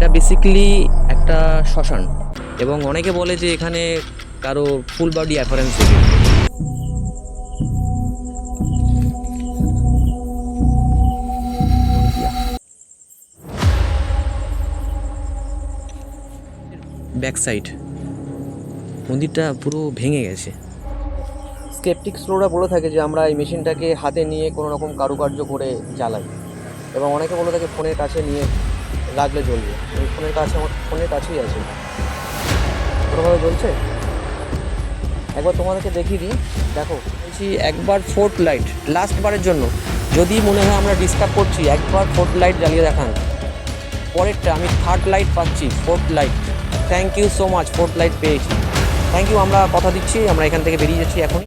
এটা বেসিক্যালি একটা শ্মশান এবং অনেকে বলে যে এখানে কারো ফুল বডি অ্যাপারেন্স দেখে। ব্যাক সাইড মন্দিরটা পুরো ভেঙে গেছে। স্কেপটিক্সরা বলে থাকে যে আমরা এই মেশিনটাকে হাতে নিয়ে কোনো রকম কারুকার্য করে জ্বালাই এবং অনেকে বলে থাকে ফোনের কাছে নিয়ে রাখলে জ্বলবে। এই ফোনের কাছে আমার ফোনের কাছেই আছে, কোনোভাবে জ্বলছে। একবার তোমাদেরকে দেখিয়ে দিই, দেখো বলছি একবার ফোর্থ লাইট লাস্ট বারের জন্য, যদি মনে হয় আমরা ডিস্টার্ব করছি একবার ফোর্থ লাইট জ্বালিয়ে দেখান। পরেরটা আমি থার্ড লাইট পাচ্ছি, fourth light. Thank you so much, fourth light পেয়েছি, থ্যাংক ইউ। আমরা কথা দিচ্ছি আমরা এখান থেকে বেরিয়ে যাচ্ছি এখন।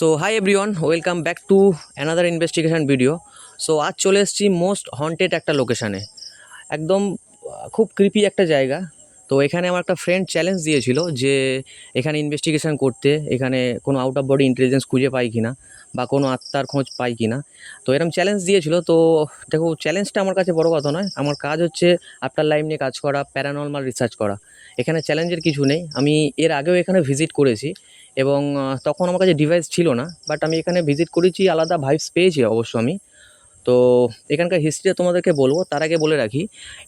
So hi everyone, welcome back to another investigation video. So আজ চলে এসেছি মোস্ট হন্টেড একটা লোকেশানে, একদম খুব ক্রিপি একটা জায়গা। তো এখানে আমার একটা ফ্রেন্ড চ্যালেঞ্জ দিয়েছিল যে এখানে ইনভেস্টিগেশন করতে, এখানে কোনো আউট অফ বডি ইন্টেলিজেন্স খুঁজে পাই কিনা বা কোনো আত্মার খোঁজ পাই কিনা। তো এরকম চ্যালেঞ্জ দিয়েছিল। তো দেখো, চ্যালেঞ্জটা আমার কাছে বড় কথা নয়, আমার কাজ হচ্ছে আফটার লাইফ নিয়ে কাজ করা, প্যারানর্মাল রিসার্চ করা। এখানে চ্যালেঞ্জের কিছু নেই। আমি এর আগেও এখানে ভিজিট করেছি এবং তখন আমার কাছে ডিভাইস ছিল না, বাট আমি এখানে ভিজিট করেছি, আলাদা ভাইবস পেয়েছি অবশ্য আমি। তো এখানকার হিস্ট্রিটা তোমাদেরকে বলবো, তার আগে বলে রাখি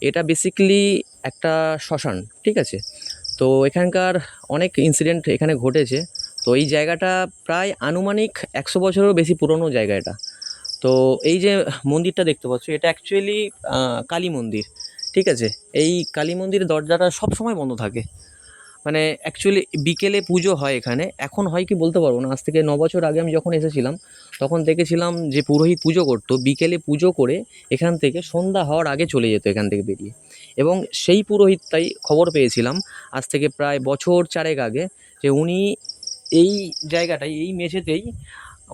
এটা বেসিক্যালি একটা শ্মশান, ঠিক আছে। তো এখানকার অনেক ইনসিডেন্ট এখানে ঘটেছে। তো এই জায়গাটা প্রায় আনুমানিক 100 বছরেরও বেশি পুরনো জায়গা এটা। তো এই যে মন্দিরটা দেখতে পাচ্ছ, এটা অ্যাকচুয়ালি কালী মন্দির, ঠিক আছে। এই কালী মন্দিরের দরজাটা সব সময় বন্ধ থাকে, মানে অ্যাকচুয়ালি বিকেলে পুজো হয় এখানে। এখন হয় কি বলতে পারবো না, আজ থেকে 9 বছর আগে আমি যখন এসেছিলাম তখন দেখেছিলাম যে পুরোহিত পুজো করতো, বিকেলে পুজো করে এখান থেকে সন্ধ্যা হওয়ার আগে চলে যেত এখান থেকে বেরিয়ে। এবং সেই পুরোহিতটাই খবর পেয়েছিলাম আজ থেকে প্রায় বছর 4 আগে যে উনি এই জায়গাটায়, এই মেঝেতেই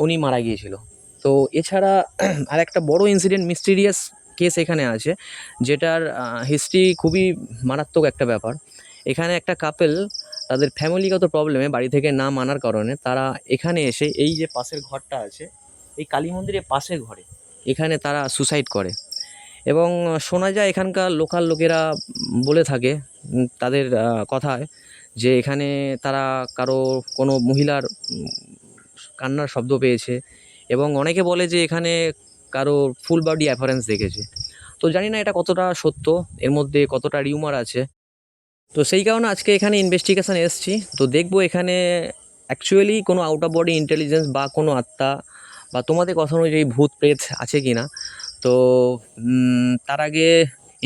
উনি মারা গিয়েছিল। তো এছাড়া আর একটা বড় ইনসিডেন্ট, মিস্টিরিয়াস কেস এখানে আছে, যেটার হিস্ট্রি খুবই মারাত্মক একটা ব্যাপার। এখানে একটা কাপেল তাদের ফ্যামিলিগত প্রবলেমে বাড়ি থেকে না মানার কারণে তারা এখানে এসে এই যে পাশের ঘরটা আছে, এই কালী মন্দিরের পাশের ঘরে এখানে তারা সুসাইড করে। এবং শোনা যায় এখানকার লোকাল লোকেরা বলে থাকে তাদের কথায় যে এখানে তারা কারো কোনো মহিলার কান্নার শব্দ পেয়েছে এবং অনেকে বলে যে এখানে কারো ফুল বডি অ্যাপারেন্স দেখেছে। তো জানি না এটা কতটা সত্য, এর মধ্যে কতটা রিউমার আছে। তো সেই কারণে আজকে এখানে ইনভেস্টিগেশন এসেছি। তো দেখবো এখানে অ্যাকচুয়ালি কোনো আউট অফ বডি ইন্টেলিজেন্স বা কোনো আত্মা বা তোমাদের কথা অনুযায়ী ভূত প্রেত আছে কি না। তো তার আগে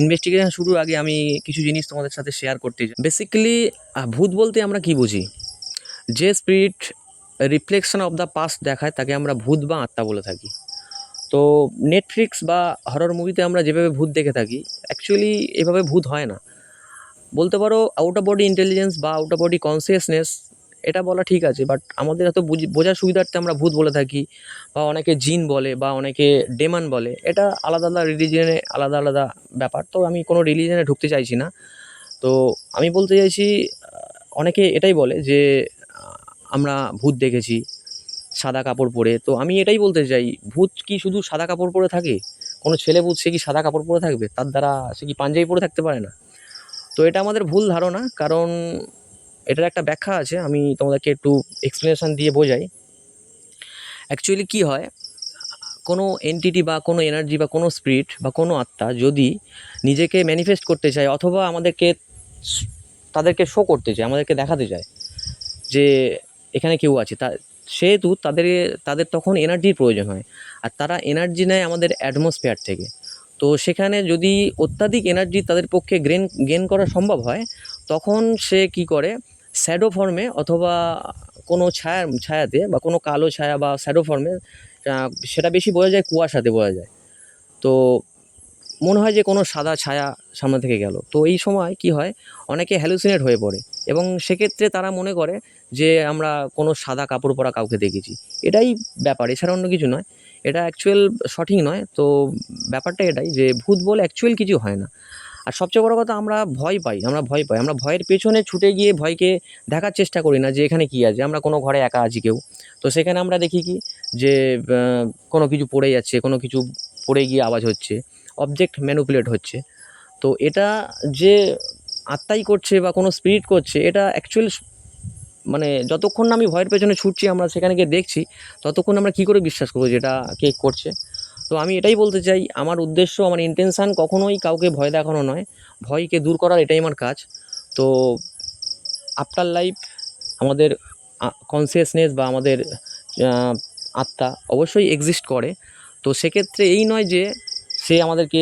ইনভেস্টিগেশন শুরুর আগে আমি কিছু জিনিস তোমাদের সাথে শেয়ার করতে চাই। বেসিক্যালি ভূত বলতে আমরা কি বুঝি? যে spirit reflection of the past দেখায় তাকে আমরা ভূত বা আত্মা বলে থাকি। তো নেটফ্লিক্স বা হরর মুভিতে আমরা যেভাবে ভূত দেখে থাকি, অ্যাকচুয়ালি এভাবে ভূত হয় না। বলতে পারো আউট অফ বডি ইন্টেলিজেন্স বা আউট অফ বডি কনসিয়াসনেস, এটা বলা ঠিক আছে, বাট আমাদের এত বোঝার সুবিধার্থে আমরা ভূত বলে থাকি, বা অনেকে জিন বলে বা অনেকে ডেমন বলে। এটা আলাদা আলাদা রিলিজিয়নে আলাদা আলাদা ব্যাপার। তো আমি কোনো রিলিজিয়নে ঢুকতে চাইছি না। তো আমি বলতে চাইছি, অনেকে এটাই বলে যে আমরা ভূত দেখেছি সাদা কাপড় পরে। তো আমি এটাই বলতে চাই, ভূত কি শুধু সাদা কাপড় পরে থাকে? কোনো ছেলে ভূত সে কি সাদা কাপড় পরে থাকবে? তার দ্বারা সে কি পাঞ্জাবি পরে থাকতে পারে না? তো এটা আমাদের ভুল ধারণা, কারণ এটার একটা ব্যাখ্যা আছে, আমি তোমাদেরকে একটু এক্সপ্লেনেশন দিয়ে বোঝাই। অ্যাকচুয়ালি কী হয়, কোনো এন্টিটি বা কোনো এনার্জি বা কোনো স্পিরিট বা কোনো আত্মা যদি নিজেকে ম্যানিফেস্ট করতে চায় অথবা আমাদেরকে তাদেরকে শো করতে চায়, আমাদেরকে দেখাতে চায় যে এখানে কেউ আছে, সেহেতু তাদের তখন এনার্জির প্রয়োজন হয়। আর তারা এনার্জি নেয় আমাদের অ্যাটমসফিয়ার থেকে। তো সেখানে যদি অত্যাধিক এনার্জি তাদের পক্ষে গেন করা সম্ভব হয়, তখন সে কি করে, শ্যাডো ফর্মে অথবা কোনো ছায়াতে বা কোনো কালো ছায়া বা শ্যাডো ফর্মে, সেটা বেশি বোঝা যায় কুয়াশাতে বোঝা যায়। তো মনে হয় যে কোনো সাদা ছায়া সামনে থেকে গেল। তো এই সময় কি হয়, অনেকে হ্যালুসিনেট হয়ে পড়ে এবং সেক্ষেত্রে তারা মনে করে যে আমরা কোনো সাদা কাপড় পরা কাউকে দেখেছি। এটাই ব্যাপার, এছাড়া অন্য কিছু নয়। এটা অ্যাকচুয়াল সঠিক নয়। তো ব্যাপারটা এটাই যে ভূত বলে অ্যাকচুয়াল কিছু হয় না। আর সবচেয়ে বড় কথা আমরা ভয় পাই, আমরা ভয়ের পেছনে ছুটে গিয়ে ভয়কে দেখার চেষ্টা করি না যে এখানে কী আছে। আমরা কোনো ঘরে একা আছি কেউ, তো সেখানে আমরা দেখি কি যে কোনো কিছু পড়ে যাচ্ছে, কোনো কিছু পড়ে গিয়ে আওয়াজ হচ্ছে, অবজেক্ট ম্যানিপুলেট হচ্ছে। তো এটা যে আত্মাই করছে বা কোনো স্পিরিট করছে, এটা অ্যাকচুয়াল মানে যতক্ষণ না আমি ভয়ের পেছনে ছুটছি, আমরা সেখানে গিয়ে দেখছি, ততক্ষণ আমরা কী করে বিশ্বাস করবো যে এটা কে করছে। তো আমি এটাই বলতে চাই, আমার উদ্দেশ্য, আমার ইন্টেনশান কখনোই কাউকে ভয় দেখানো নয়, ভয়কে দূর করার এটাই আমার কাজ। তো আফটার লাইফ আমাদের কনসিয়াসনেস বা আমাদের আত্মা অবশ্যই এক্সিস্ট করে। তো সেক্ষেত্রে এই নয় যে সে আমাদেরকে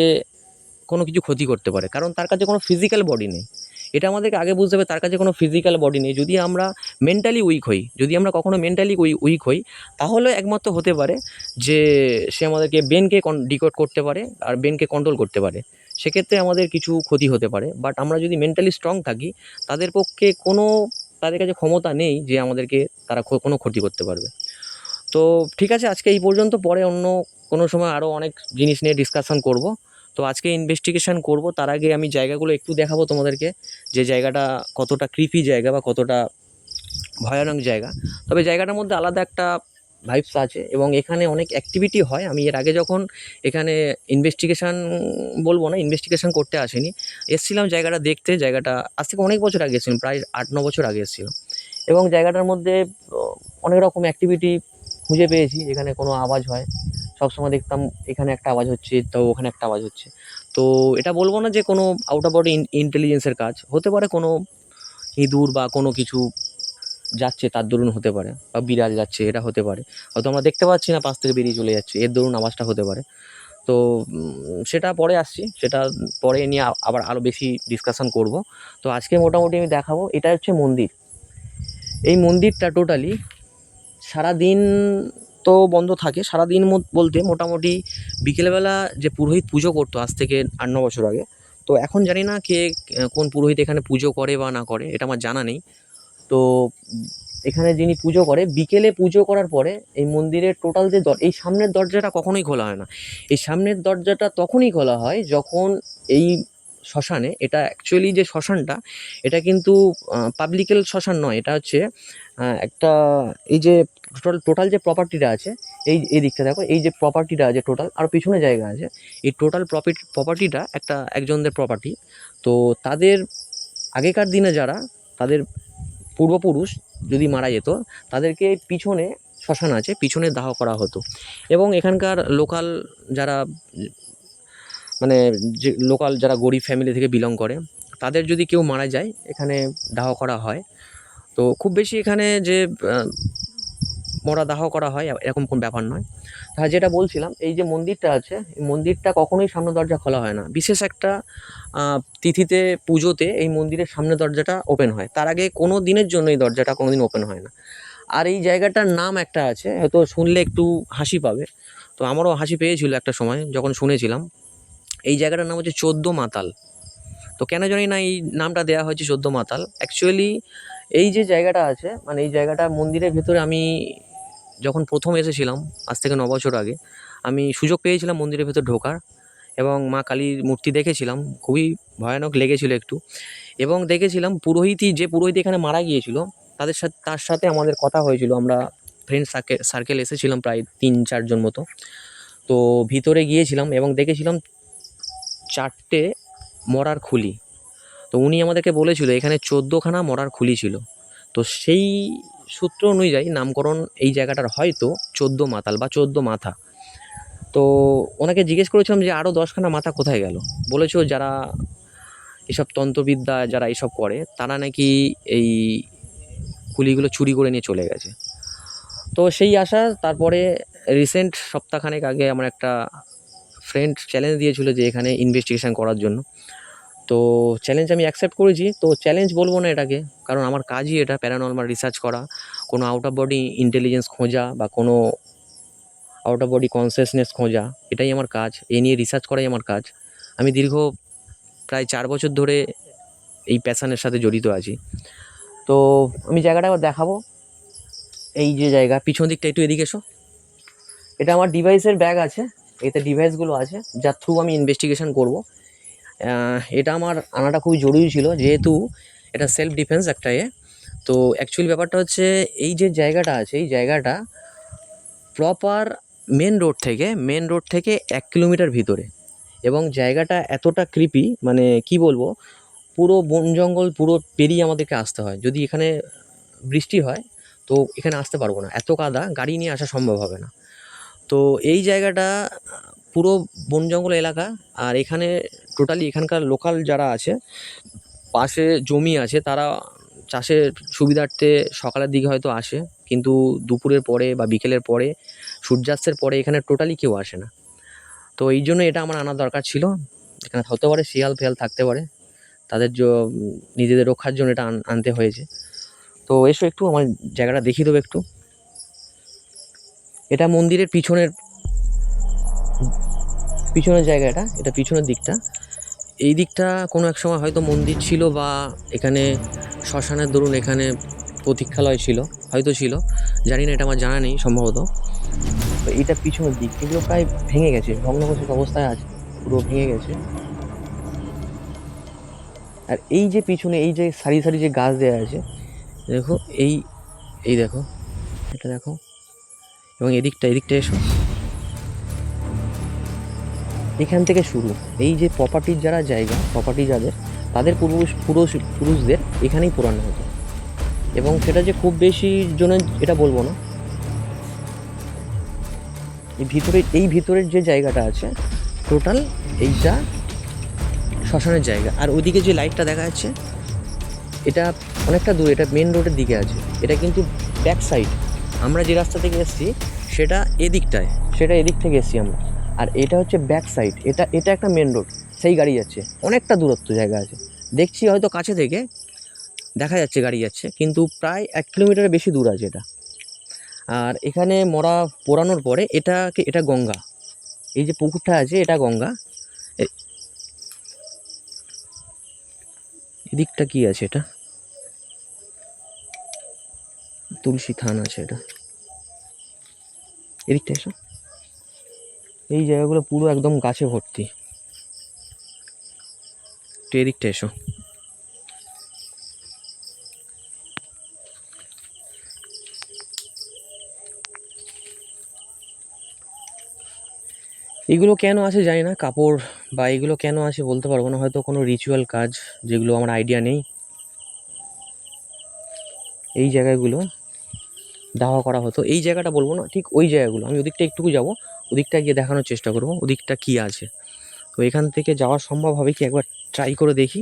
কোনো কিছু ক্ষতি করতে পারে, কারণ তার কাছে কোনো ফিজিক্যাল বডি নেই। এটা আমাদেরকে আগে বুঝতে হবে, তার কাছে কোনো ফিজিক্যাল বডি নেই। যদি আমরা মেন্টালি উইক হই, যদি আমরা কখনো মেন্টালি উইক হই, তাহলে একমাত্র হতে পারে যে সে আমাদেরকে ব্রেনকে ডিকোড করতে পারে আর ব্রেনকে কন্ট্রোল করতে পারে। সেক্ষেত্রে আমাদের কিছু ক্ষতি হতে পারে। বাট আমরা যদি মেন্টালি স্ট্রং থাকি, তাদের পক্ষে তাদের কাছে ক্ষমতা নেই যে আমাদেরকে তারা কোনো ক্ষতি করতে পারবে। তো ঠিক আছে, আজকে এই পর্যন্ত। পরে অন্য কোনো সময় আরও অনেক জিনিস নিয়ে ডিসকাশন করব। তো আজকে ইনভেস্টিগেশন করব, তার আগে আমি জায়গাগুলো একটু দেখাবো তোমাদেরকে, যে জায়গাটা কতটা ক্রিপি জায়গা বা কতটা ভয়ানক জায়গা। তবে জায়গাটার মধ্যে আলাদা একটা ভাইবস আছে এবং এখানে অনেক অ্যাক্টিভিটি হয়। আমি এর আগে যখন এখানে ইনভেস্টিগেশন করতে আসিনি, এসেছিলাম জায়গাটা দেখতে। জায়গাটা আজ থেকে অনেক বছর আগে এসেছিলাম, প্রায় 8-9 বছর আগে এসেছিলাম। এবং জায়গাটার মধ্যে অনেক রকম অ্যাক্টিভিটি খুঁজে পেয়েছি। এখানে কোনো আওয়াজ হয়, সবসময় দেখতাম এখানে একটা আওয়াজ হচ্ছে, তো ওখানে একটা আওয়াজ হচ্ছে। তো এটা বলবো না যে কোনো আউট অফ বডি ইন্টেলিজেন্সের কাজ হতে পারে, কোনো ইঁদুর বা কোনো কিছু যাচ্ছে তার দরুন হতে পারে, বা বিড়াল যাচ্ছে এটা হতে পারে। হয়তো আমরা দেখতে পাচ্ছি না, পাশ থেকে বেরিয়ে চলে যাচ্ছে, এর দরুন আওয়াজটা হতে পারে। তো সেটা পরে আসছি, সেটা পরে নিয়ে আবার আরও বেশি ডিসকাশন করব। তো আজকে মোটামুটি আমি দেখাবো, এটা হচ্ছে মন্দির। এই মন্দিরটা টোটালি সারাদিন তো বন্ধ থাকে। সারাদিন বলতে মোটামুটি বিকেলবেলা যে পুরোহিত পুজো করতো আজ থেকে 8-9 বছর আগে, তো এখন জানি না কে কোন পুরোহিত এখানে পুজো করে বা না করে, এটা আমার জানা নেই। তো এখানে যিনি পুজো করে, বিকেলে পুজো করার পরে এই মন্দিরের টোটাল যে এই সামনের দরজাটা কখনোই খোলা হয় না। এই সামনের দরজাটা তখনই খোলা হয় যখন এই শ্মশানে, এটা অ্যাকচুয়ালি যে শ্মশানটা, এটা কিন্তু পাবলিকের শ্মশান নয়। এটা হচ্ছে একটা, এই যে টোটাল যে প্রপার্টিটা আছে, এই দিকটা দেখো, এই যে প্রপার্টিটা আছে টোটাল, আর পিছনে জায়গা আছে, এই টোটাল প্রপার্টিটা একজনদের প্রপার্টি। তো তাদের আগেকার দিনে যারা, তাদের পূর্বপুরুষ যদি মারা যেত, তাদেরকে পিছনে শ্মশান আছে, পিছনে দাহ করা হতো। এবং এখানকার লোকাল যারা, মানে যে লোকাল যারা গরিব ফ্যামিলি থেকে বিলং করে, তাদের যদি কেউ মারা যায়, এখানে দাহ করা হয়। তো খুব বেশি এখানে যে মরা দাহ করা হয় এরকম কোনো ব্যাপার নয়। হ্যাঁ, যেটা বলছিলাম, এই যে মন্দিরটা আছে, এই মন্দিরটা কখনোই সামনের দরজা খোলা হয় না। বিশেষ একটা তিথিতে, পুজোতে এই মন্দিরের সামনের দরজাটা ওপেন হয়, তার আগে কোনো দিনের জন্য এই দরজাটা কোনো দিন ওপেন হয় না। আর এই জায়গাটার নাম একটা আছে, হয়তো শুনলে একটু হাসি পাবে। তো আমারও হাসি পেয়েছিল একটা সময় যখন শুনেছিলাম। এই জায়গাটার নাম হচ্ছে 14 মাতাল। তো কেন জানি না এই নামটা দেওয়া হয়েছে 14 মাতাল। অ্যাকচুয়ালি এই যে জায়গাটা আছে, মানে এই জায়গাটা মন্দিরের ভেতরে, আমি যখন প্রথম এসেছিলাম আজ থেকে 9 বছর আগে, আমি সুযোগ পেয়েছিলাম মন্দিরের ভেতর ঢোকার, এবং মা কালীর মূর্তি দেখেছিলাম। খুবই ভয়ানক লেগেছিল একটু। এবং দেখেছিলাম যে পুরোহিত এখানে মারা গিয়েছিল, তার সাথে আমাদের কথা হয়েছিল। আমরা ফ্রেন্ড সার্কেল এসেছিলাম প্রায় 3-4 জন মতো। তো ভিতরে গিয়েছিলাম এবং দেখেছিলাম 4টে মরার খুলি। তো উনি আমাদেরকে বলেছিল এখানে 14খানা মরার খুলি ছিল। তো সেই সূত্র অনুযায়ী নামকরণ এই জায়গাটার হয়তো 14 মাতাল বা 14 মাথা। তো ওনাকে জিজ্ঞেস করেছিলাম যে আরও 10খানা মাথা কোথায় গেল। বলেছিল যারা এসব তন্ত্রবিদ্যা যারা এসব করে, তারা নাকি এই খুলিগুলো চুরি করে নিয়ে চলে গেছে। তো সেই আশা, তারপরে রিসেন্ট সপ্তাহখানেক আগে আমার একটা ফ্রেন্ড চ্যালেঞ্জ দিয়েছিল যে এখানে ইনভেস্টিগেশন করার জন্য। তো চ্যালেঞ্জ আমি অ্যাকসেপ্ট করেছি। তো চ্যালেঞ্জ বলবো না এটাকে, কারণ আমার কাজই এটা প্যারানর্মাল রিসার্চ করা, কোনো আউট অফ বডি ইন্টেলিজেন্স খোঁজা বা কোনো আউট অফ বডি কনসিয়াসনেস খোঁজা, এটাই আমার কাজ। এ নিয়ে রিসার্চ করাই আমার কাজ। আমি দীর্ঘ প্রায় 4 বছর ধরে এই প্যাশানের সাথে জড়িত আছি। তো আমি জায়গাটা আবার দেখাবো। এই যে জায়গা, পিছন দিকটা একটু এদিকে এসো। এটা আমার ডিভাইসের ব্যাগ আছে, এতে ডিভাইসগুলো আছে যার থ্রু আমি ইনভেস্টিগেশন করব। এটা আমার আনাটা খুবই জরুরি ছিল, যেহেতু এটা সেলফ ডিফেন্স একটা তো অ্যাকচুয়ালি ব্যাপারটা হচ্ছে এই যে জায়গাটা আছে, এই জায়গাটা প্রপার মেন রোড থেকে 1 কিলোমিটার ভিতরে, এবং জায়গাটা এতটা ক্রিপি, মানে কি বলবো, পুরো বন জঙ্গল পুরো পেরিয়ে আমাদেরকে আসতে হয়। যদি এখানে বৃষ্টি হয় তো এখানে আসতে পারবো না, এত কাদা, গাড়ি নিয়ে আসা সম্ভব হবে না। তো এই জায়গাটা পুরো বন জঙ্গল এলাকা, আর এখানে টোটালি এখানকার লোকাল যারা আছে, পাশে জমি আছে, তারা চাষের সুবিধার্থে সকালের দিকে হয়তো আসে, কিন্তু দুপুরের পরে বা বিকেলের পরে, সূর্যাস্তের পরে এখানে টোটালি কেউ আসে না। তো এই জন্য এটা আমার আনার দরকার ছিল। এখানে হতে পারে শিয়াল ফিয়াল থাকতে পারে, তাদের নিজেদের রক্ষার জন্য এটা আনতে হয়েছে। তো এসো একটু আমার জায়গাটা দেখিয়ে দেবো একটু। এটা মন্দিরের পিছনের জায়গা, এটা পিছনের দিকটা। এই দিকটা কোনো এক সময় হয়তো মন্দির ছিল, বা এখানে শ্মশানের দরুন এখানে প্রতীক্ষালয় ছিল, হয়তো ছিল, জানি না, এটা আমার জানা নেই সম্ভবত। তো এটা পিছনের দিক, এগুলো প্রায় ভেঙে গেছে, ভগ্নদশার অবস্থায় আছে, পুরো ভেঙে গেছে। আর এই যে পিছনে এই যে সারি সারি যে গাছ দেওয়া আছে, দেখো, এই এই দেখো, এটা দেখো, এবং এদিকটা এসো, এখান থেকে শুরু। এই যে প্রপার্টির যারা জায়গা, প্রপার্টি যাদের, তাদের পুরুষদের এখানেই পোড়ানো হতো, এবং সেটা যে খুব বেশি জনের এটা বলবো না। এই ভিতরের যে জায়গাটা আছে টোটাল, এইটা শ্মশানের জায়গা। আর ওইদিকে যে লাইটটা দেখা যাচ্ছে, এটা অনেকটা দূরে, এটা মেন রোডের দিকে আছে, এটা কিন্তু ব্যাক সাইড। আমরা যে রাস্তা থেকে এসেছি সেটা এদিক থেকে এসেছি আমরা, আর এটা হচ্ছে ব্যাক সাইড। এটা একটা মেন রোড, সেই গাড়ি যাচ্ছে, অনেকটা দূরত্ব জায়গা আছে। দেখছি হয়তো কাছে থেকে দেখা যাচ্ছে গাড়ি যাচ্ছে, কিন্তু প্রায় 1 কিলোমিটারের বেশি দূর আছে এটা। আর এখানে পোড়ানোর পরে এটা গঙ্গা, এই যে পুকুরটা আছে এটা গঙ্গা। এদিকটা কি আছে, এটা তুলসী থান আছে, এটা এদিকটা এসো। এই জায়গাগুলো পুরো একদম গাছে ভর্তি, তো এদিকটা এসো। এগুলো কেন আছে জানি না, কাপড় বা এগুলো কেন আছে বলতে পারবো না, হয়তো কোনো রিচুয়াল কাজ, যেগুলো আমার আইডিয়া নেই। এই জায়গাগুলো দাওয়া করা হতো, এই জায়গাটা বলবো না, ঠিক ওই জায়গাগুলো। আমি ওদিকটা একটুকু যাবো, ওদিকটা গিয়ে দেখানোর চেষ্টা করবো ওদিকটা কি আছে। তো এখান থেকে যাওয়া সম্ভব হবে কি, একবার ট্রাই করে দেখি।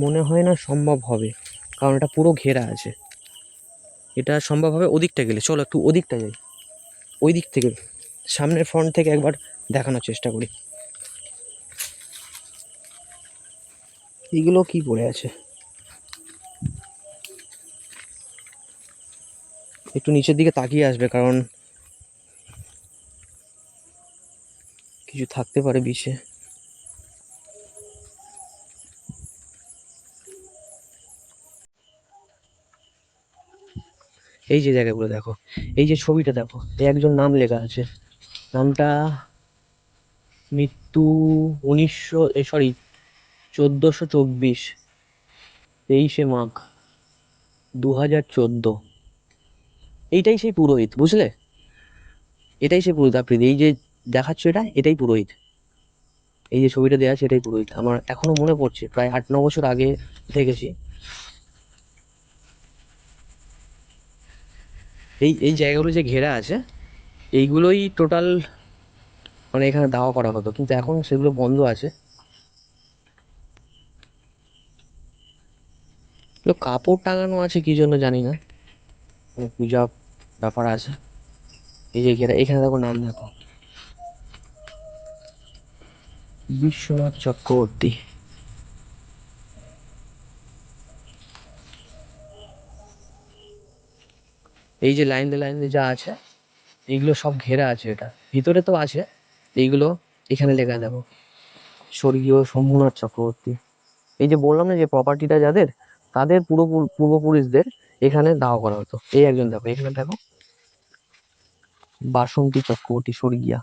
মনে হয় না সম্ভব হবে, কারণ এটা পুরো ঘেরা আছে। এটা সম্ভব হবে ওদিকটা গেলে, চলো একটু ওদিকটা যাই, ওই দিক থেকে সামনের ফ্রন্ট থেকে একবার দেখানোর চেষ্টা করি। এগুলো কি পড়ে আছে, একটু নিচের দিকে তাকিয়ে আসবে, কারণ কিছু থাকতে পারে বিষে। এই যে জায়গাগুলো দেখো, এই যে ছবিটা দেখো, এই একজন নাম লেখা আছে, নামটা মৃত্যু 1424, 23 মাঘ 2014। এইটাই সেই পুরোহিত, বুঝলে, এটাই সেই পুরোহিত আফ্রিদি, এই যে দেখাচ্ছ এটাই পুরোহিত। এই যে ছবিটা দেওয়া আছে এটাই পুরোহিত, আমার এখনো মনে পড়ছে, প্রায় 8-9 বছর আগে দেখেছি। এই জায়গাগুলো যে ঘেরা আছে, এইগুলোই টোটাল, মানে এখানে দাওয়া করা হতো, কিন্তু এখন সেগুলো বন্ধ আছে। কাপড় টাঙানো আছে কি জন্য জানি না, পূজা ব্যাপার আছে। এই যে ঘেরা, এখানে দেখো নাম দেখো, বিশ্বনাথ চক্রবর্তী। এই যে লাইন দিয়ে যা আছে, এইগুলো সব ঘেরা আছে, এটা ভিতরে তো আছে। এইগুলো এখানে লেখা দেখো, স্বর্গীয় শম্ভুনাথ চক্রবর্তী। এই যে বললাম না যে প্রপার্টিটা যাদের, তাদের পূর্বপুরুষদের এখানে দাহ করা হতো। এই একজন দেখো, এখানে দেখো, বাসন্তী চক্রবর্তী স্বর্গীয়া।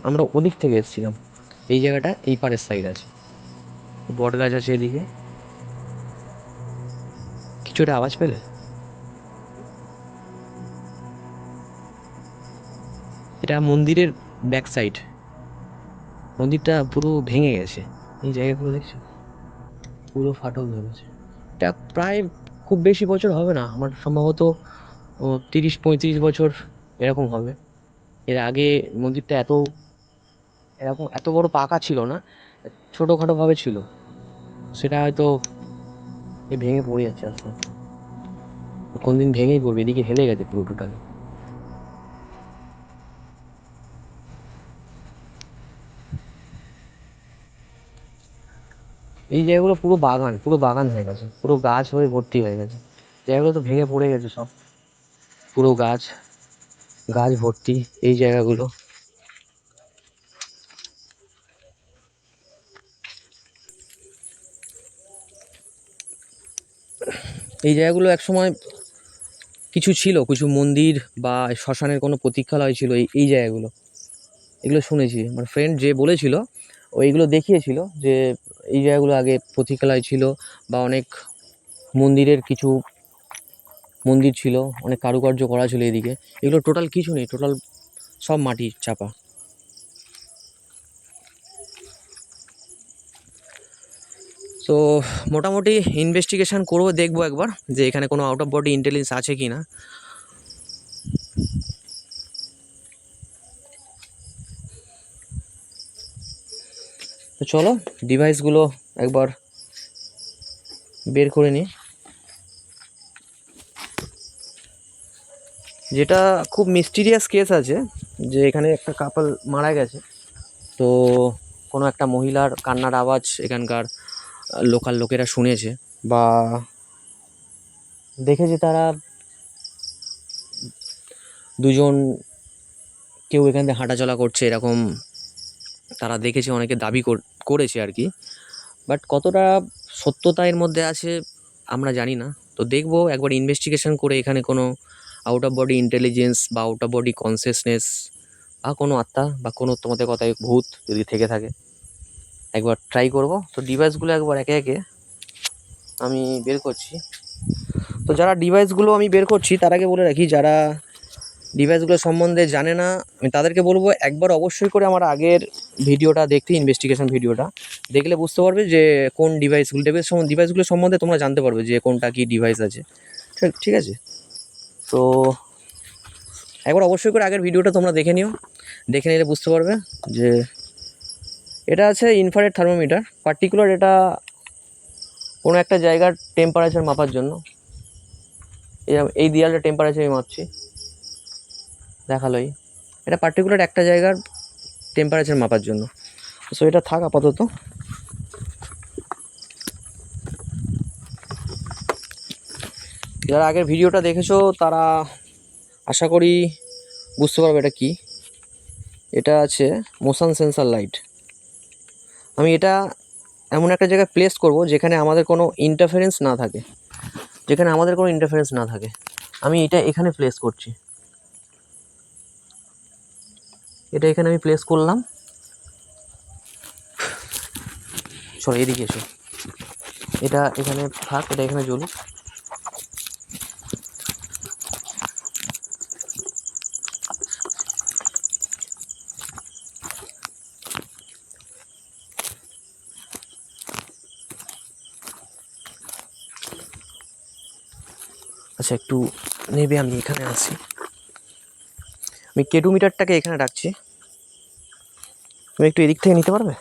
আমরা ওদিক থেকে এসেছিলাম, এই জায়গাটা এই পারের সাইড আছে, বট গাছ আছে এদিকে। কিছু একটা আওয়াজ পেলে? এটা মন্দিরের ব্যাক সাইড, মন্দিরটা পুরো ভেঙে গেছে, এই জায়গাগুলো দেখছো পুরো ফাটল ধরেছে। এটা প্রায় খুব বেশি বছর হবে না, আমার সম্ভবত 30-35 বছর এরকম হবে। এর আগে মন্দিরটা এরকম এত বড় পাকা ছিল না, ছোটোখাটোভাবে ছিল, সেটা হয়তো ভেঙে পড়ে যাচ্ছে আস্তে আস্তে, কোনদিন ভেঙেই পড়বে, এদিকে হেলে গেছে পুরো টোটালি। এই জায়গাগুলো পুরো বাগান, পুরো বাগান হয়ে গেছে, পুরো গাছ হয়ে ভর্তি হয়ে গেছে, জায়গাগুলো তো ভেঙে পড়ে গেছে সব, পুরো গাছ গাছ ভর্তি এই জায়গাগুলো। এই জায়গাগুলো একসময় কিছু ছিল, কিছু মন্দির বা শ্মশানের কোনো প্রতীক্ষালয় ছিল এই জায়গাগুলো, এগুলো শুনেছি, আমার ফ্রেন্ড যে বলেছিল ওইগুলো দেখিয়েছিল যে এই জায়গাগুলো আগে প্রতীক্ষালয় ছিল, বা অনেক মন্দিরের কিছু মন্দির ছিল, অনেক কারুকার্য করা ছিল এদিকে। এগুলো টোটাল কিছু নেই, টোটাল সব মাটি চাপা। তো মোটামুটি ইনভেস্টিগেশন করবো, দেখবো একবার যে এখানে কোনো আউট অফ বডি ইন্টেলিজেন্স আছে কি না। তো চলো ডিভাইসগুলো একবার বের করে নিই। যেটা খুব মিস্টিরিয়াস কেস আছে, যে এখানে একটা কাপল মারা গেছে, তো কোনো একটা মহিলার কান্নার আওয়াজ এখানকার লোকাল লোকেরা শুনেছে বা দেখেছে, তারা দুজন কেউ এখান থেকে হাঁটাচলা করছে এরকম তারা দেখেছে, অনেকে দাবি করেছে আর কি, বাট কতটা সত্যতা এর মধ্যে আছে আমরা জানি না। তো দেখবো একবার ইনভেস্টিগেশন করে এখানে কোনো আউট অফ বডি ইন্টেলিজেন্স বা আউট অফ বডি কনসিয়াসনেস বা কোনো আত্মা বা কোনো তোমাদের কথায় ভূত যদি থেকে থাকে একবার ট্রাই করব। তো ডিভাইসগুলো একবার একে একে আমি বের করছি। তো যারা ডিভাইসগুলো আমি বের করছি তার আগে বলে রাখি, যারা ডিভাইসগুলো সম্বন্ধে জানে না আমি তাদেরকে বলবো একবার অবশ্যই করে আমার আগের ভিডিওটা দেখতে, ইনভেস্টিগেশন ভিডিওটা দেখলে বুঝতে পারবে যে কোন ডিভাইসগুলো সম্বন্ধে তোমরা জানতে পারবে যে কোনটা কি ডিভাইস আছে, ঠিক আছে। তো একবার অবশ্যই করে আগের ভিডিওটা তোমরা দেখে নিও, দেখে নিলে বুঝতে পারবে যে এটা আছে ইনফ্রারেড থার্মোমিটার, পার্টিকুলার এটা কোনো একটা জায়গার টেম্পারেচার মাপার জন্য। এই দেয়ালটা টেম্পারেচার আমি মাপছি, দেখালোই, এটা পার্টিকুলার একটা জায়গার টেম্পারেচার মাপার জন্য। সো এটা থাক আপাতত। যারা আগের ভিডিওটা দেখেছো তারা আশা করি বুঝতে পারবে এটা কি। এটা আছে মোশন সেন্সার লাইট। আমি এটা এমন একটা জায়গায় প্লেস করব যেখানে আমাদের কোনো ইন্টারফারেন্স না থাকে, আমি এটা এখানে প্লেস করছি, এটা এখানে আমি প্লেস করলাম। চলো এদিকে এসো, এটা এখানে থাক, এটা এখানে জ্বলুক। আচ্ছা একটু নেবে, আমি এখানে আসি, আমি কেটু মিটারটাকে এখানে রাখছি, তুমি একটু এদিক থেকে নিতে পারবে,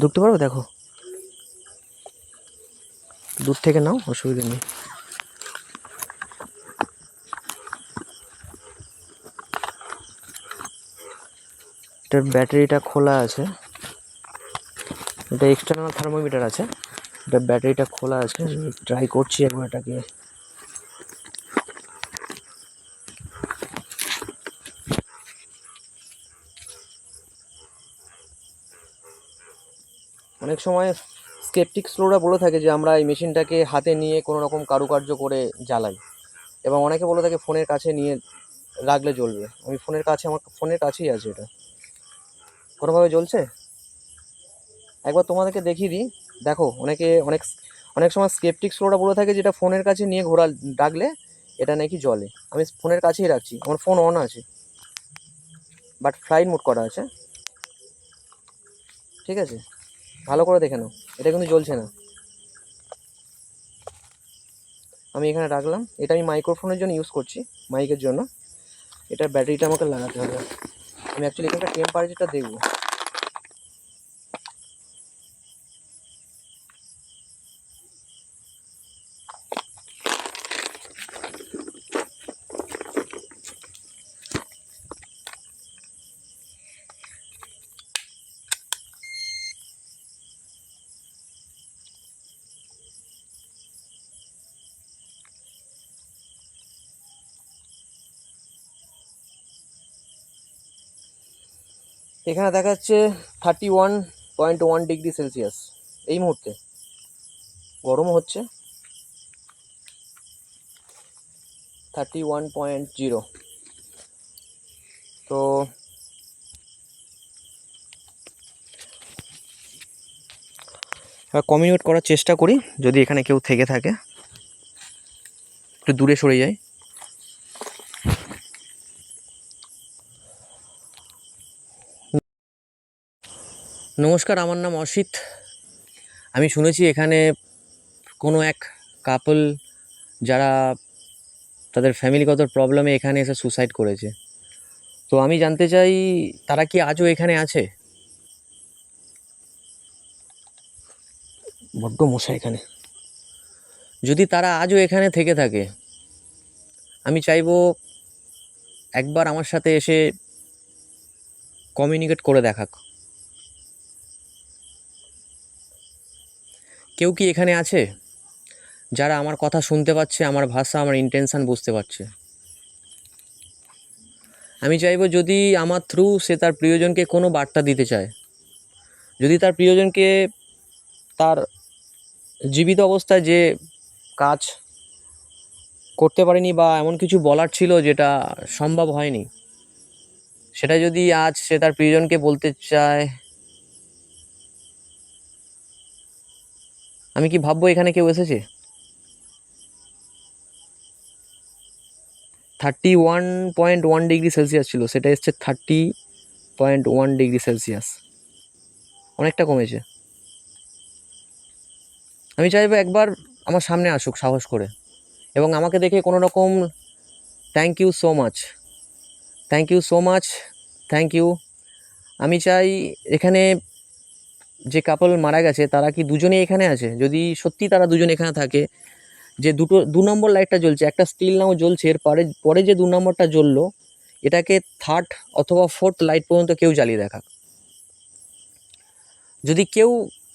ঢুকতে পারবে, দেখো দূর থেকে নাও, অসুবিধা নেই। এটার ব্যাটারিটা খোলা আছে, এটা এক্সটার্নাল থার্মোমিটার আছে, এটা ব্যাটারিটা খোলা আছে, ট্রাই করছি একবার এটাকে। অনেক সময় স্কেপটিক্সরা বলে থাকে যে আমরা এই মেশিনটাকে হাতে নিয়ে কোনো রকম কারুকার্য করে জ্বালাই, এবং অনেকে বলে থাকে ফোনের কাছে নিয়ে রাখলে জ্বলবে। আমি ফোনের কাছে, আমার ফোনের কাছেই আছে এটা, কোনোভাবে জ্বলছে। একবার তোমাদেরকে দেখিয়ে দিই, দেখো। অনেক অনেক সময় স্কেপটিক্সরা বলে থাকে যেটা ফোনের কাছে নিয়ে রাখলে এটা নাকি জ্বলে। আমি ফোনের কাছেই রাখছি, আমার ফোন অন আছে, বাট ফ্লাইট মোড করা আছে, ঠিক আছে? ভালো করে দেখে নাও, এটা কিন্তু জ্বলছে না। আমি এখানে রাখলাম, এটা আমি মাইক্রোফোনের জন্য ইউজ করছি, মাইকের জন্য। এটার ব্যাটারিটা আমাকে লাগাতে হবে। আমি অ্যাকচুয়ালি এখানকার টেম্পারেচারটা দেখবো। এখানে দেখাচ্ছে 31.1 ডিগ্রি সেলসিয়াস এই মুহূর্তে। গরমও হচ্ছে। 31.0। তো কমিউট করার চেষ্টা করি, যদি এখানে কেউ থেকে থাকে। একটু দূরে সরে যাই। নমস্কার, আমার নাম অসিত। আমি শুনেছি এখানে কোনো এক কাপল, যারা তাদের ফ্যামিলিগত প্রবলেমে এখানে এসে সুসাইড করেছে। তো আমি জানতে চাই তারা কি আজও এখানে আছে। বড্ড মশা এখানে। যদি তারা আজও এখানে থেকে থাকে, আমি চাইবো একবার আমার সাথে এসে কমিউনিকেট করে দেখাক। কেউ কি এখানে আছে যারা আমার কথা শুনতে পাচ্ছে, আমার ভাষা, আমার ইন্টেনশন বুঝতে পারছে? আমি চাইবো যদি আমার থ্রু সে তার প্রিয়জনকে কোনো বার্তা দিতে চায়, যদি তার প্রিয়জনকে তার জীবিত অবস্থায় যে কাজ করতে পারেনি বা এমন কিছু বলার ছিল যেটা সম্ভব হয়নি, সেটা যদি আজ সে তার প্রিয়জনকে বলতে চায়, আমি কি ভাববো এখানে কেউ এসেছে? 31.1 ডিগ্রি সেলসিয়াস ছিল, সেটা এসছে 30.1 ডিগ্রি সেলসিয়াস। অনেকটা কমেছে। আমি চাইবো একবার আমার সামনে আসুক সাহস করে, এবং আমাকে দেখে কোনো রকম thank you so much, thank you so much, thank you. আমি চাই এখানে যে কাপল মারা গেছে তারা কি দুজনেই এখানে আছে? যদি সত্যি তারা দুজন এখানে থাকে, যে দু নম্বর লাইটটা জ্বলছে, একটা স্টিল নাও জ্বলছে, এর পরে পরে যে 2 নম্বরটা জ্বললো, এটাকে 3rd অথবা 4th লাইট পর্যন্ত কেউ জ্বালিয়ে দেখাক। যদি কেউ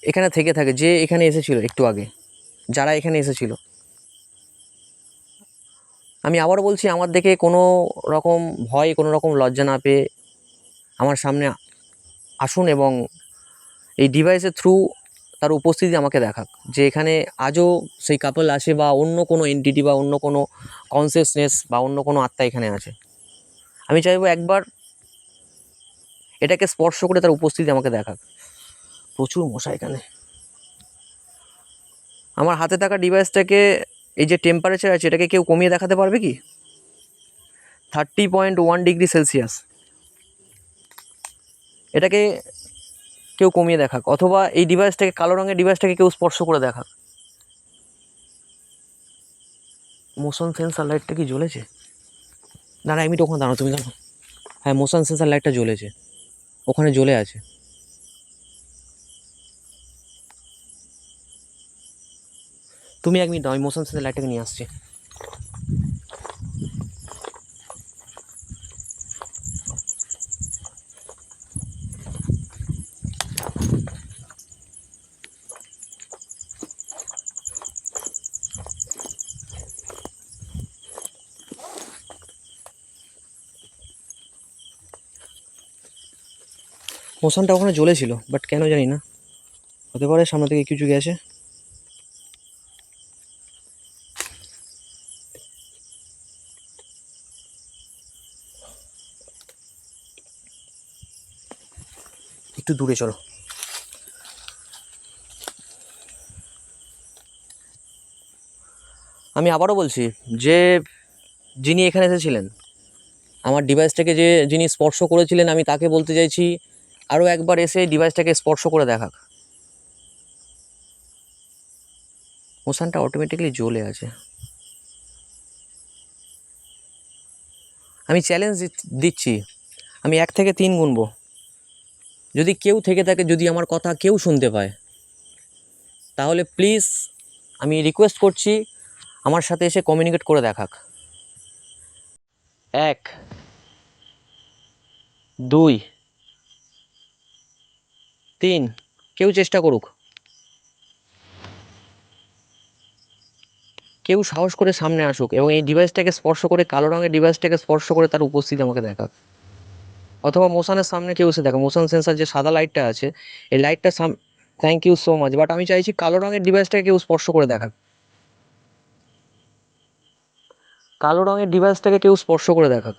এখানে থেকে থাকে, যে এখানে এসেছিল একটু আগে, যারা এখানে এসেছিল, আমি আবার বলছি, আমার দেখে কোনো রকম ভয়, কোনো রকম লজ্জা না পেয়ে আমার সামনে আসুন, এবং এই ডিভাইসের থ্রু তার উপস্থিতি আমাকে দেখাক, যে এখানে আজও সেই কাপল আছে, বা অন্য কোনো এন্টিটি বা অন্য কোনো কনসিয়াসনেস বা অন্য কোনো আত্মা এখানে আছে। আমি চাইবো একবার এটাকে স্পর্শ করে তার উপস্থিতি আমাকে দেখাক। প্রচুর মশা এখানে। আমার হাতে থাকা ডিভাইসটাকে, এই যে টেম্পারেচার আছে, এটাকে কেউ কমিয়ে দেখাতে পারবে কি? 30.1 ডিগ্রি সেলসিয়াস। এটাকে কেউ কমিয়ে দেখাক, অথবা এই ডিভাইসটাকে, কালো রঙের ডিভাইসটাকে কেউ স্পর্শ করে দেখাক। মোশন সেন্সার লাইটটা কি জ্বলেছে? দাঁড়া, আমি তো ওখানে দাঁড়াও, তুমি দাঁড়াও। হ্যাঁ, মোশন সেন্সার লাইটটা জ্বলেছে, ওখানে জ্বলে আছে। তুমি 1 মিনিট দাও, আমি মোশন সেন্সার লাইটটাকে নিয়ে আসছি। মোশনটা ওখানে জ্বলেছিল, বাট কেন জানি না হতে পারে সামনে থেকে কিছু গেছে। একটু দূরে চলো। আমি আবারও বলছি, যে যিনি এখানে এসেছিলেন আমার ডিভাইসটাকে, যিনি স্পর্শ করেছিলেন, আমি তাকে বলতে চাইছি আরও একবার এসে ডিভাইসটাকে স্পর্শ করে দেখাক। মোশনটা অটোমেটিক্যালি জ্বলে আছে। আমি চ্যালেঞ্জ দিচ্ছি, আমি 1 থেকে 3 গুনবো, যদি কেউ থেকে থাকে, যদি আমার কথা কেউ শুনতে পায়, তাহলে প্লিজ আমি রিকোয়েস্ট করছি আমার সাথে এসে কমিউনিকেট করে দেখাক। 1, 2, 3, কেউ চেষ্টা করুক, কেউ সাহস করে সামনে আসুক এবং এই ডিভাইসটাকে স্পর্শ করে, কালো রঙের ডিভাইসটাকে স্পর্শ করে তার উপস্থিতি আমাকে দেখাক। অথবা মোশনের সামনে কেউ এসে দেখো, মোশন সেন্সার যে সাদা লাইটটা আছে, এই লাইটটা thank you so much, but আমি চাইছি কালো রঙের ডিভাইসটাকে কেউ স্পর্শ করে দেখাক। কালো রঙের ডিভাইসটাকে কেউ স্পর্শ করে দেখাক,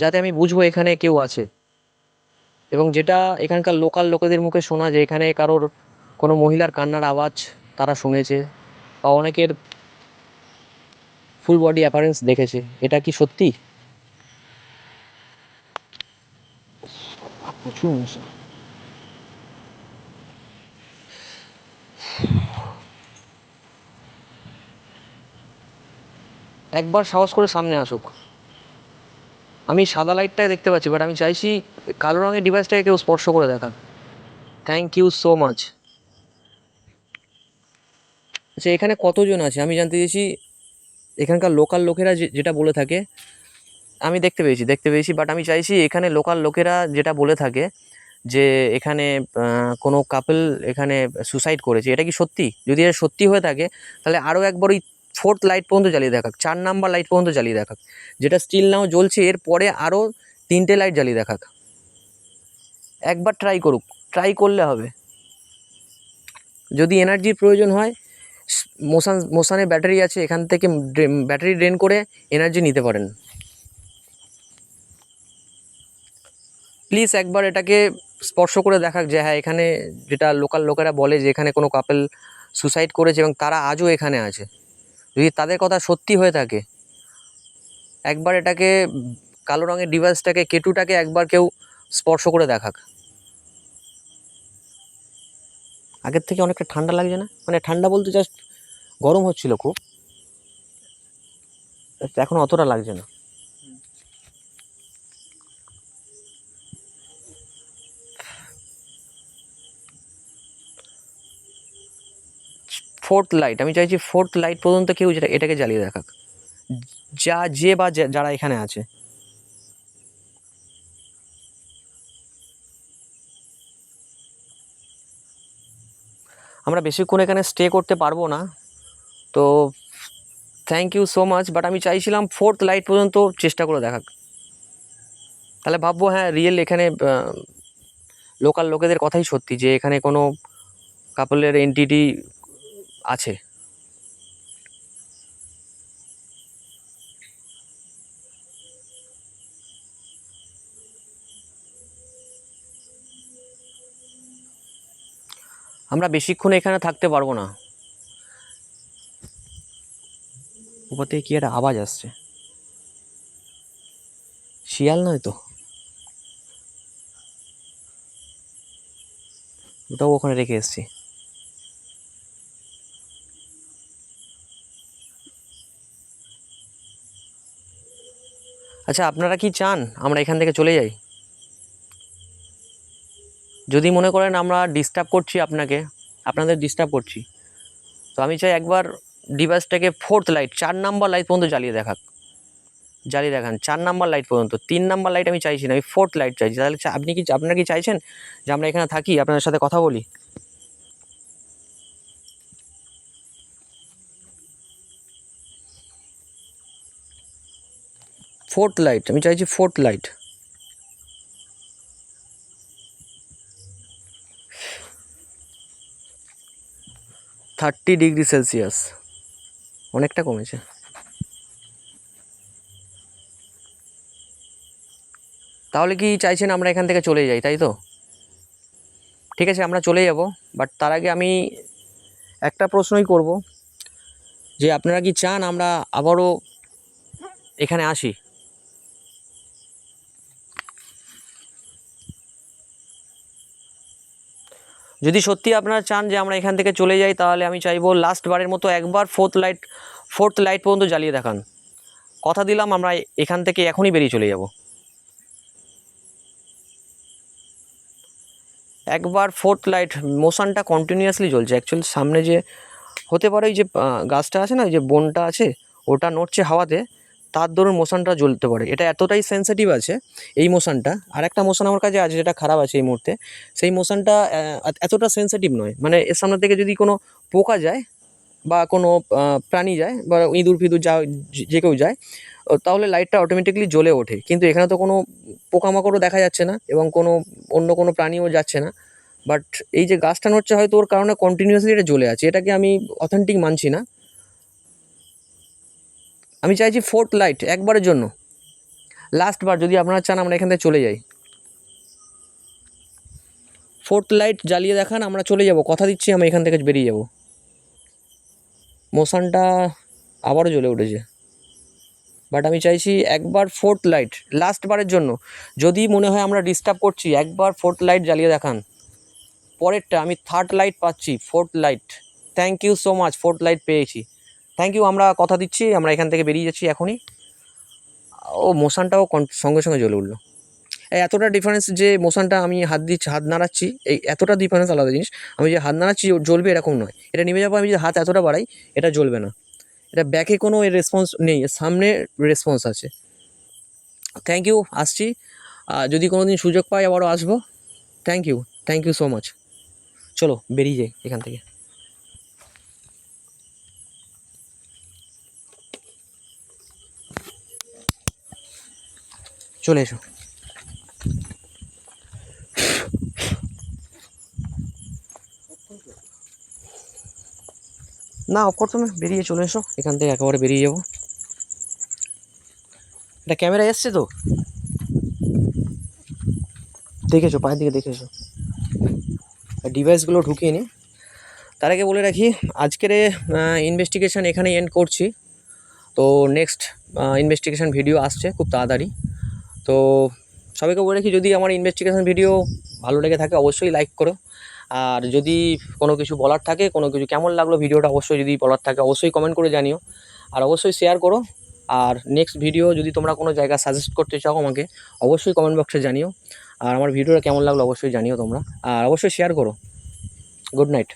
যাতে আমি বুঝবো এখানে কেউ আছে। এবং যেটা এখানকার লোকাল লোকেদের মুখে শোনা, যে এখানে কারোর কোনো মহিলার কান্নার আওয়াজ তারা শুনেছে, বা অনেকের ফুল বডি অ্যাপারেন্স দেখেছে। এটা কি সত্যি? প্রচুর মশা। একবার সাহস করে সামনে আসুক। আমি সাদা লাইটটাই দেখতে পাচ্ছি, বাট আমি চাইছি কালো রঙের ডিভাইসটাকে কেউ স্পর্শ করে দেখাক। Thank you so much. আচ্ছা, এখানে কতজন আছে আমি জানতে চেয়েছি। এখানকার লোকাল লোকেরা যেটা বলে থাকে, আমি দেখতে পেয়েছি, বাট আমি চাইছি এখানে লোকাল লোকেরা যেটা বলে থাকে, যে এখানে কোনো কাপল এখানে সুসাইড করেছে, এটা কি সত্যি? যদি এটা সত্যি হয়ে থাকে, তাহলে আরও একবার ওই 4th লাইট পর্যন্ত জ্বালিয়ে দেখাক, 4 নাম্বার লাইট পর্যন্ত জ্বালিয়ে দেখাক, যেটা স্টিল নাও জ্বলছে, এরপরে আরও 3টে লাইট জ্বালিয়ে দেখাক। একবার ট্রাই করলে হবে। যদি এনার্জির প্রয়োজন হয়, মোশানের ব্যাটারি আছে, এখান থেকে ব্যাটারি ড্রেন করে এনার্জি নিতে পারেন। প্লিজ একবার এটাকে স্পর্শ করে দেখাক, যে হ্যাঁ, এখানে যেটা লোকাল লোকেরা বলে, যে এখানে কোনো কাপল সুসাইড করেছে এবং তারা আজও এখানে আছে, যদি তাদের কথা সত্যি হয়ে থাকে, একবার এটাকে, কালো রঙের ডিভাইসটাকে, কেটুটাকে একবার কেউ স্পর্শ করে দেখাক। আগের থেকে অনেকটা ঠান্ডা লাগছে না? মানে ঠান্ডা বলতে জাস্ট গরম হচ্ছিল খুব, এখন অতটা লাগছে না। ফোর্থ লাইট, আমি চাইছি 4th লাইট পর্যন্ত কেউ এটাকে জ্বালিয়ে দেখাক, যারা এখানে আছে। আমরা বেশিক্ষণ এখানে স্টে করতে পারবো না, তো thank you so much, but আমি চাইছিলাম 4th লাইট পর্যন্ত চেষ্টা করে দেখাক। তাহলে ভাববো হ্যাঁ, রিয়েল এখানে লোকাল লোকেদের কথাই সত্যি, যে এখানে কোনো কাপলের এন্টিটি আছে। আমরা বেশিক্ষণ এখানে থাকতে পারবো না। উপর থেকে কি একটা আওয়াজ আসছে, শিয়াল নয় তো? ওটাও ওখানে রেখে এসছি। আচ্ছা, আপনারা কি চান আমরা এখান থেকে চলে যাই? যদি মনে করেন আমরা ডিস্টার্ব করছি আপনাদের ডিস্টার্ব করছি, তো আমি চাই একবার ডিভাইসটাকে 4th লাইট, 4 নাম্বার লাইট পর্যন্ত জ্বালিয়ে দেখান 4 নাম্বার লাইট পর্যন্ত। 3 নাম্বার লাইট আমি চাইছি না, আমি 4th লাইট চাইছি। তাহলে আপনারা কি চাইছেন যে আমরা এখানে থাকি, আপনাদের সাথে কথা বলি? 4th লাইট আমি চাইছি, 4th লাইট। -30°C, অনেকটা কমেছে। তাহলে কি চাইছেন আমরা এখান থেকে চলে যাই, তাই তো? ঠিক আছে, আমরা চলে যাব, বাট তার আগে আমি একটা প্রশ্নই করব যে আপনারা কি চান আমরা আবারও এখানে আসি? যদি সত্যি আপনারা চান যে আমরা এখান থেকে চলে যাই, তাহলে আমি চাইবো লাস্ট বারের মতো একবার ফোর্থ লাইট পর্যন্ত জ্বালিয়ে দেখান। কথা দিলাম আমরা এখান থেকে এখনই বেরিয়ে চলে যাব। একবার ফোর্থ লাইট, মোশনটা কন্টিনিউয়াসলি জ্বলছে। অ্যাকচুয়ালি সামনে যে হতে পারে ওই যে গাছটা আছে না, ওই যে বনটা আছে, ওটা নড়ছে হাওয়াতে, তার দরুন মোশনটা জ্বলতে পারে। এটা এতটাই সেন্সিটিভ আছে এই মোশনটা। আর একটা মোশন আমার কাছে আছে যেটা খারাপ আছে এই মুহূর্তে, সেই মোশনটা এতটা সেন্সিটিভ নয়। মানে এর সামনে থেকে যদি কোনো পোকা যায় বা কোনো প্রাণী যায় বা ইঁদুর ফিঁদুর যে কেউ যায়, তাহলে লাইটটা অটোমেটিকলি জ্বলে ওঠে। কিন্তু এখানে তো কোনো পোকামাকড়ও দেখা যাচ্ছে না এবং অন্য কোনো প্রাণীও যাচ্ছে না। বাট এই যে গাছটা নড়ছে, হয়তো ওর কারণে কন্টিনিউয়াসলি এটা জ্বলে আছে। এটাকে আমি অথেন্টিক মানছি না। আমি চাইছি ফোর্থ লাইট একবারের জন্য, লাস্ট বার, যদি আপনারা চান আমরা এখান থেকে চলে যাই। ফোর্থ লাইট জ্বালিয়ে দেখান, আমরা চলে যাব। কথা দিচ্ছি আমি এখান থেকে বেরিয়ে যাব। মোশনটা আবারও জ্বলে উঠেছে, বাট আমি চাইছি একবার ফোর্থ লাইট লাস্ট বারের জন্য। যদি মনে হয় আমরা ডিস্টার্ব করছি, একবার ফোর্থ লাইট জ্বালিয়ে দেখান। পরেরটা আমি থার্ড লাইট পাচ্ছি, fourth light. Thank you so much, fourth light পেয়েছি। থ্যাংক ইউ, আমরা কথা দিচ্ছি আমরা এখান থেকে বেরিয়ে যাচ্ছি এখনই। ও মোশনটাও সঙ্গে সঙ্গে জ্বলে উঠলো। এই এতটা ডিফারেন্স যে মোশনটা আমি হাত নাড়াচ্ছি, এই এতটা ডিফারেন্স আলাদা জিনিস। আমি যে হাত নাড়াচ্ছি জ্বলবে এরকম নয়, এটা নেমে যাবো। আমি যদি হাত এতটা বাড়াই, এটা জ্বলবে না। এটা ব্যাকে কোনো এর রেসপন্স নেই, সামনে রেসপন্স আছে। থ্যাংক ইউ, আসছি। যদি কোনো দিন সুযোগ পাই আবারও আসবো। Thank you so much. চলো বেরিয়ে যাই এখান থেকে। চলে এসো। না, অফ করতে না, বেরিয়ে চলে এসো এখান থেকে, একেবারে বেরিয়ে যাবো। এটা ক্যামেরা এসছে তো, দেখেছো পায়ের দিকে দেখেছো। ডিভাইসগুলো ঢুকিয়ে নিই। তার আগে বলে রাখি, আজকের ইনভেস্টিগেশন এখানে এন্ড করছি। তো নেক্সট ইনভেস্টিগেশন ভিডিও আসছে খুব তাড়াতাড়ি। তো সবাইকে বলে রাখি, যদি আমার ইনভেস্টিগেশন ভিডিও ভালো লেগে থাকে অবশ্যই লাইক করো। আর যদি কোনো কিছু বলার থাকে, কোনো কিছু কেমন লাগলো ভিডিওটা, অবশ্যই যদি বলার থাকে অবশ্যই কমেন্ট করে জানিও। আর অবশ্যই শেয়ার করো। আর নেক্সট ভিডিও যদি তোমরা কোনো জায়গা সাজেস্ট করতে চাও আমাকে, অবশ্যই কমেন্ট বক্সে জানিও। আর আমার ভিডিওটা কেমন লাগলো অবশ্যই জানিও তোমরা। আর অবশ্যই শেয়ার করো। Good night.